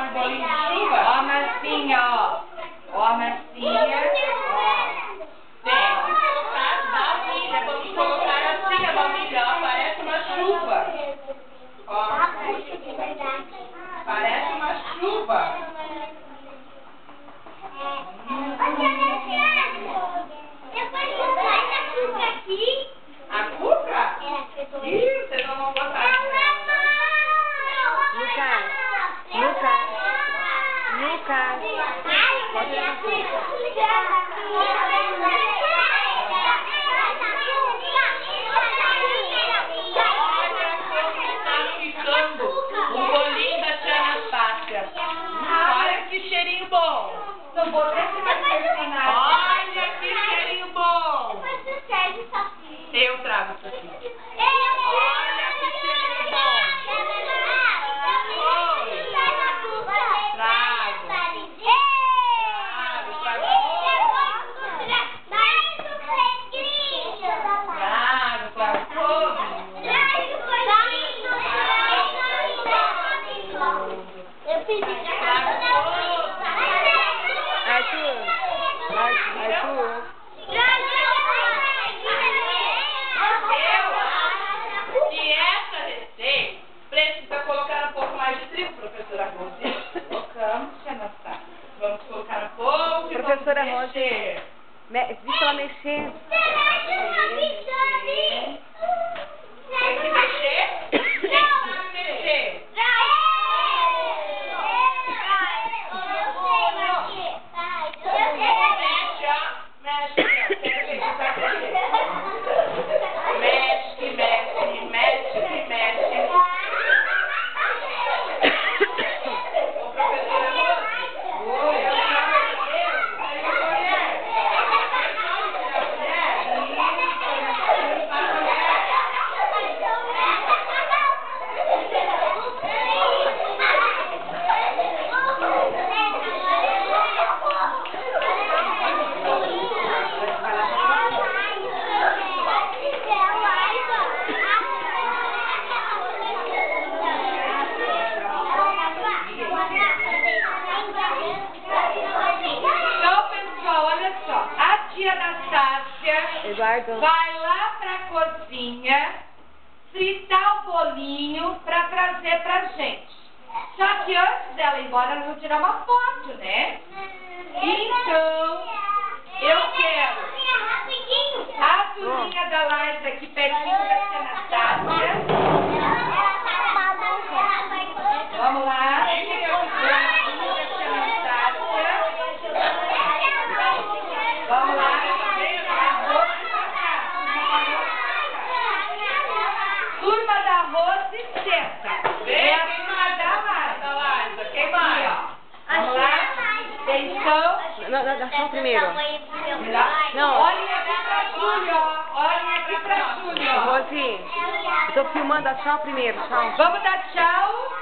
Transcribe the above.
sabe bolinho de chuva? Ó a massinha, ó. Ó a massinha. Tem que colocar baunilha. Vamos colocar assim a baunilha, ó. Parece uma chuva. Ó. Parece uma chuva. A cuca? Ih, vocês não vão botar. Lucas. O bolinho da tia Anastácia. Olha que cheirinho bom. Não botei esse mais personagem. Olha que cheirinho bom. Eu trago isso aqui. Olha que cheirinho bom. Professora Rose, colocamos, vamos colocar um pouco e Professora vamos Rose, mexer. Diz ela mexer. Tem que mexer? Quem sabe mexer? Mexe, ó. Mexe, ó. Quero ver quem sabe mexer. Mexe, mexe, mexe, mexe. Eduardo. Vai lá pra cozinha fritar o bolinho pra trazer pra gente. Só que antes dela ir embora, nós vamos tirar uma foto, né? Então, eu quero a turminha da Laís aqui pertinho da tia Anastácia. Vamos lá. Vamos lá. Turma da Rose, senta. É a turma da Laís. Quem mais? Vamos lá. Atenção. Não, dá só o primeiro. Não. Olhem aqui pra Júlia, ó. Olhem aqui pra Júlia, ó. Rose, eu tô filmando, dá tchau primeiro, tchau. Vamos dar tchau.